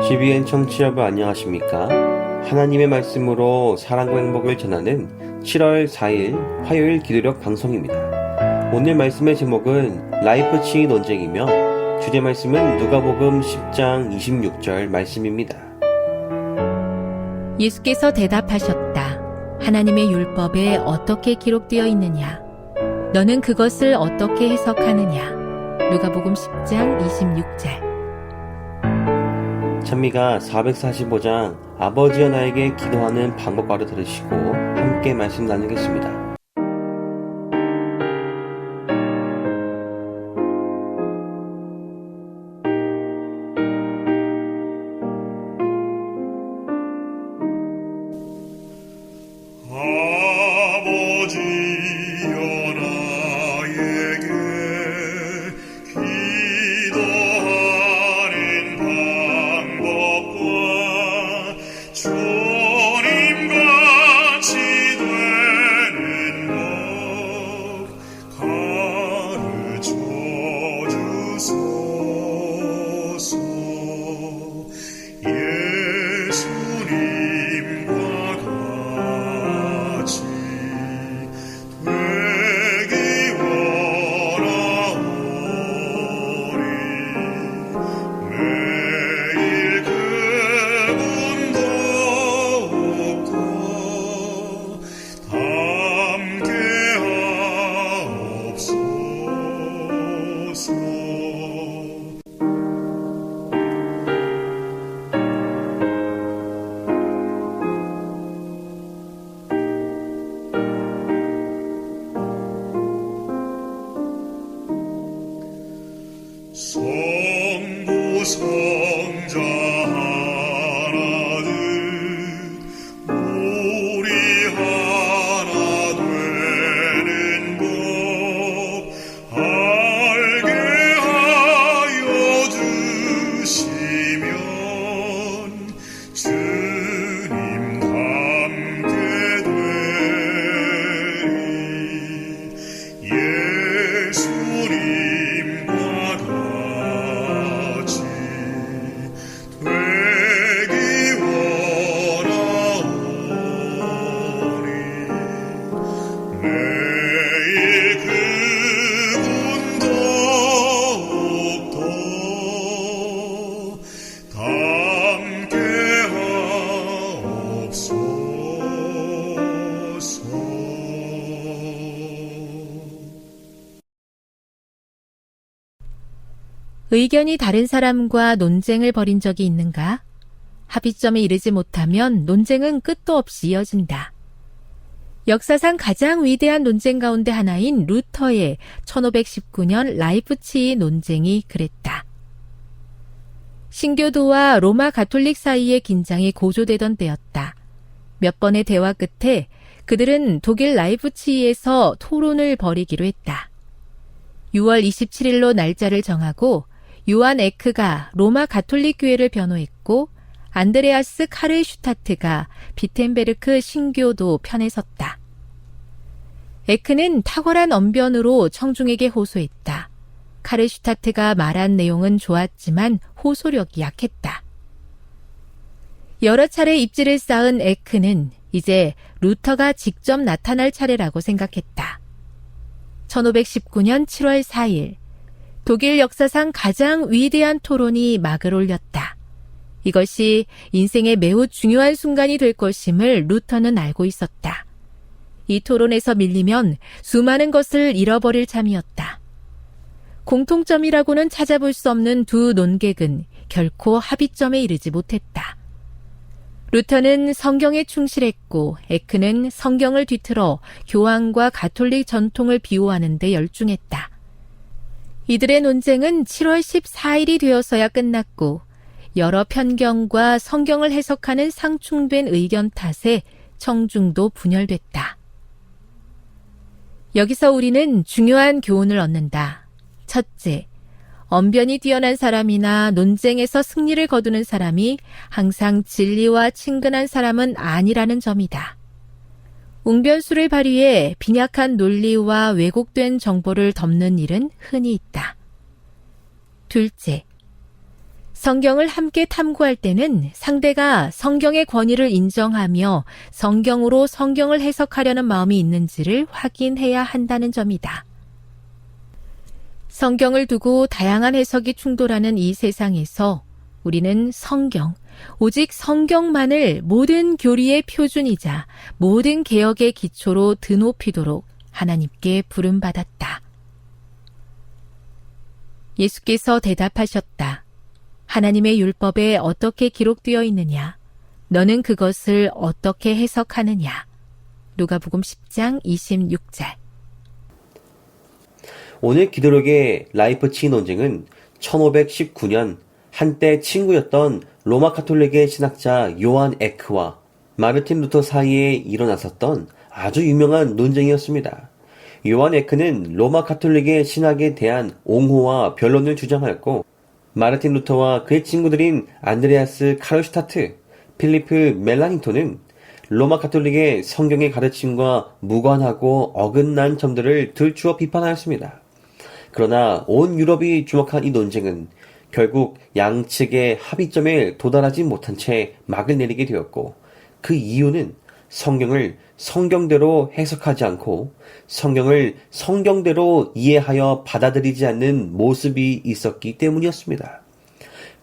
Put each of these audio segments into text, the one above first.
GBN 청취자 여러분 안녕하십니까? 하나님의 말씀으로 사랑과 행복을 전하는 7월 4일 화요일 기도력 방송입니다. 오늘 말씀의 제목은 라이프 치 논쟁이며 주제 말씀은 누가복음 10장 26절 말씀입니다. 예수께서 대답하셨다. 하나님의 율법에 어떻게 기록되어 있느냐? 너는 그것을 어떻게 해석하느냐? 누가복음 10장 26절. 찬미가 445장 아버지여 나에게 기도하는 방법과를 들으시고 함께 말씀 나누겠습니다. 성자 하나는 우리 하나 되는 법 알게 하여 주시면 주님 함께 되리. 예수님과 같이 되기 원하오니 매일 그분 더욱더 함께 하옵소서. 의견이 다른 사람과 논쟁을 벌인 적이 있는가? 합의점에 이르지 못하면 논쟁은 끝도 없이 이어진다. 역사상 가장 위대한 논쟁 가운데 하나인 루터의 1519년 라이프치히 논쟁이 그랬다. 신교도와 로마 가톨릭 사이의 긴장이 고조되던 때였다. 몇 번의 대화 끝에 그들은 독일 라이프치히에서 토론을 벌이기로 했다. 6월 27일로 날짜를 정하고 요한 에크가 로마 가톨릭 교회를 변호했고 안드레아스 카르슈타트가 비텐베르크 신교도 편에 섰다. 에크는 탁월한 언변으로 청중에게 호소했다. 카르슈타트가 말한 내용은 좋았지만 호소력이 약했다. 여러 차례 입지를 쌓은 에크는 이제 루터가 직접 나타날 차례라고 생각했다. 1519년 7월 4일 독일 역사상 가장 위대한 토론이 막을 올렸다. 이것이 인생의 매우 중요한 순간이 될 것임을 루터는 알고 있었다. 이 토론에서 밀리면 수많은 것을 잃어버릴 참이었다. 공통점이라고는 찾아볼 수 없는 두 논객은 결코 합의점에 이르지 못했다. 루터는 성경에 충실했고 에크는 성경을 뒤틀어 교황과 가톨릭 전통을 비호하는 데 열중했다. 이들의 논쟁은 7월 14일이 되어서야 끝났고 여러 편견과 성경을 해석하는 상충된 의견 탓에 청중도 분열됐다. 여기서 우리는 중요한 교훈을 얻는다. 첫째, 언변이 뛰어난 사람이나 논쟁에서 승리를 거두는 사람이 항상 진리와 친근한 사람은 아니라는 점이다. 웅변수를 발휘해 빈약한 논리와 왜곡된 정보를 덮는 일은 흔히 있다. 둘째, 성경을 함께 탐구할 때는 상대가 성경의 권위를 인정하며 성경으로 성경을 해석하려는 마음이 있는지를 확인해야 한다는 점이다. 성경을 두고 다양한 해석이 충돌하는 이 세상에서 우리는 성경, 오직 성경만을 모든 교리의 표준이자 모든 개혁의 기초로 드높이도록 하나님께 부름받았다. 예수께서 대답하셨다. 하나님의 율법에 어떻게 기록되어 있느냐? 너는 그것을 어떻게 해석하느냐? 누가복음 10장 26절. 오늘 기도록의 라이프치히 논쟁은 1519년 한때 친구였던 로마 카톨릭의 신학자 요한 에크와 마르틴 루터 사이에 일어났었던 아주 유명한 논쟁이었습니다. 요한 에크는 로마 카톨릭의 신학에 대한 옹호와 변론을 주장하였고, 마르틴 루터와 그의 친구들인 안드레아스 카를슈타트, 필리프 멜라니토는 로마 카톨릭의 성경의 가르침과 무관하고 어긋난 점들을 들추어 비판하였습니다. 그러나 온 유럽이 주목한 이 논쟁은 결국 양측의 합의점에 도달하지 못한 채 막을 내리게 되었고, 그 이유는 성경을 성경대로 해석하지 않고 성경을 성경대로 이해하여 받아들이지 않는 모습이 있었기 때문이었습니다.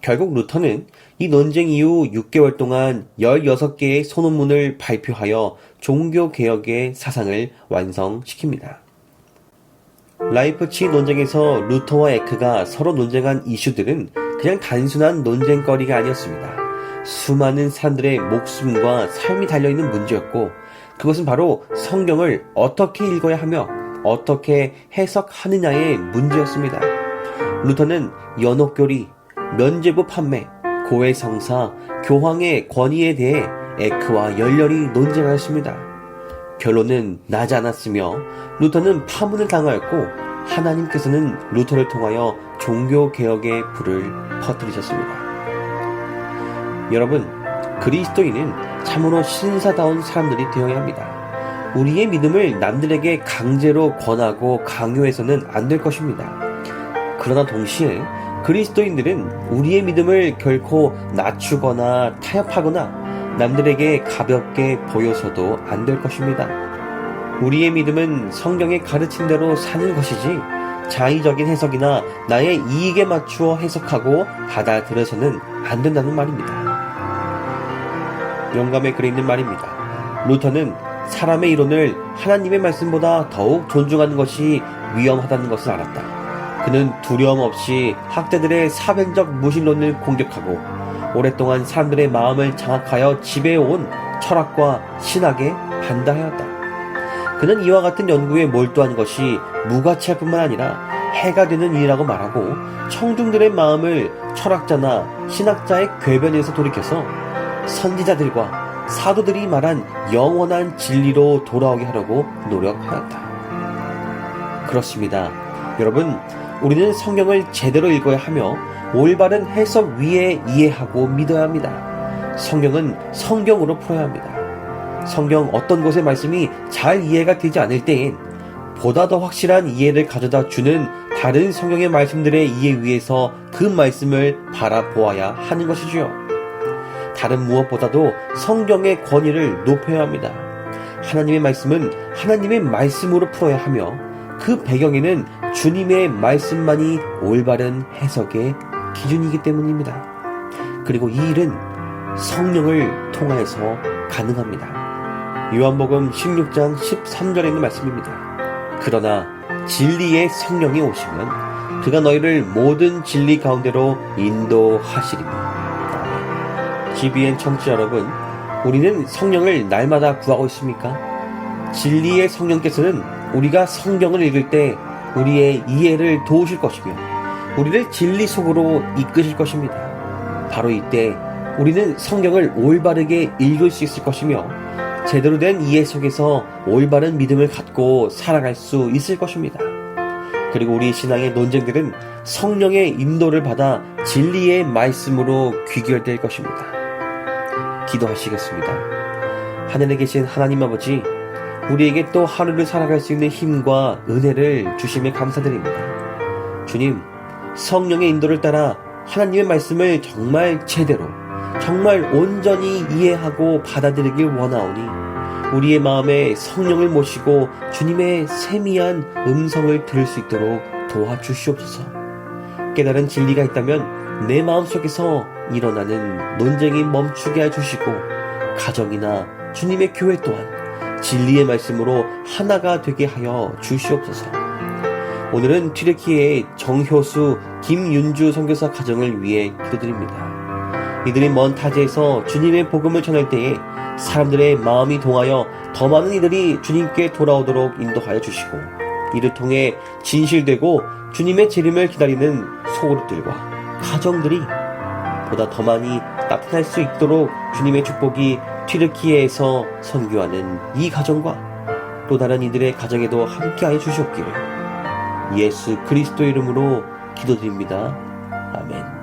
결국 루터는 이 논쟁 이후 6개월 동안 16개의 소논문을 발표하여 종교개혁의 사상을 완성시킵니다. 라이프치히 논쟁에서 루터와 에크가 서로 논쟁한 이슈들은 그냥 단순한 논쟁거리가 아니었습니다. 수많은 사람들의 목숨과 삶이 달려있는 문제였고, 그것은 바로 성경을 어떻게 읽어야 하며 어떻게 해석하느냐의 문제였습니다. 루터는 연옥교리, 면죄부 판매, 고해성사, 교황의 권위에 대해 에크와 열렬히 논쟁하였습니다. 결론은 나지 않았으며 루터는 파문을 당하였고, 하나님께서는 루터를 통하여 종교개혁의 불을 퍼뜨리셨습니다. 여러분, 그리스도인은 참으로 신사다운 사람들이 되어야 합니다. 우리의 믿음을 남들에게 강제로 권하고 강요해서는 안 될 것입니다. 그러나 동시에 그리스도인들은 우리의 믿음을 결코 낮추거나 타협하거나 남들에게 가볍게 보여서도 안 될 것입니다. 우리의 믿음은 성경의 가르친 대로 사는 것이지 자의적인 해석이나 나의 이익에 맞추어 해석하고 받아들여서는 안 된다는 말입니다. 영감의 글에 있는 말입니다. 루터는 사람의 이론을 하나님의 말씀보다 더욱 존중하는 것이 위험하다는 것을 알았다. 그는 두려움 없이 학자들의 사변적 무신론을 공격하고 오랫동안 사람들의 마음을 장악하여 지배해온 철학과 신학에 반대하였다. 그는 이와 같은 연구에 몰두한 것이 무가치할 뿐만 아니라 해가 되는 일이라고 말하고, 청중들의 마음을 철학자나 신학자의 궤변에서 돌이켜서 선지자들과 사도들이 말한 영원한 진리로 돌아오게 하려고 노력하였다. 그렇습니다. 여러분, 우리는 성경을 제대로 읽어야 하며 올바른 해석 위에 이해하고 믿어야 합니다. 성경은 성경으로 풀어야 합니다. 성경 어떤 곳의 말씀이 잘 이해가 되지 않을 때엔 보다 더 확실한 이해를 가져다 주는 다른 성경의 말씀들의 이해 위에서 그 말씀을 바라보아야 하는 것이지요. 다른 무엇보다도 성경의 권위를 높여야 합니다. 하나님의 말씀은 하나님의 말씀으로 풀어야 하며 그 배경에는 주님의 말씀만이 올바른 해석의 기준이기 때문입니다. 그리고 이 일은 성령을 통하여서 가능합니다. 요한복음 16장 13절에 있는 말씀입니다. 그러나 진리의 성령이 오시면 그가 너희를 모든 진리 가운데로 인도하시리니. GBN 청취자 여러분, 우리는 성령을 날마다 구하고 있습니까? 진리의 성령께서는 우리가 성경을 읽을 때 우리의 이해를 도우실 것이며 우리를 진리 속으로 이끄실 것입니다. 바로 이때 우리는 성경을 올바르게 읽을 수 있을 것이며 제대로 된 이해 속에서 올바른 믿음을 갖고 살아갈 수 있을 것입니다. 그리고 우리 신앙의 논쟁들은 성령의 인도를 받아 진리의 말씀으로 귀결될 것입니다. 기도하시겠습니다. 하늘에 계신 하나님 아버지, 우리에게 또 하루를 살아갈 수 있는 힘과 은혜를 주심에 감사드립니다. 주님, 성령의 인도를 따라 하나님의 말씀을 정말 제대로, 정말 온전히 이해하고 받아들이길 원하오니 우리의 마음에 성령을 모시고 주님의 세미한 음성을 들을 수 있도록 도와주시옵소서. 깨달은 진리가 있다면 내 마음속에서 일어나는 논쟁이 멈추게 해주시고 가정이나 주님의 교회 또한 진리의 말씀으로 하나가 되게 하여 주시옵소서. 오늘은 튀르키예의 정효수, 김윤주 선교사 가정을 위해 기도드립니다. 이들이 먼 타지에서 주님의 복음을 전할 때에 사람들의 마음이 동하여 더 많은 이들이 주님께 돌아오도록 인도하여 주시고 이를 통해 진실되고 주님의 재림을 기다리는 소그룹들과 가정들이 보다 더 많이 나타날 수 있도록 주님의 축복이 튀르키예에서 선교하는 이 가정과 또 다른 이들의 가정에도 함께하여 주시옵기를 예수 그리스도 이름으로 기도드립니다. 아멘.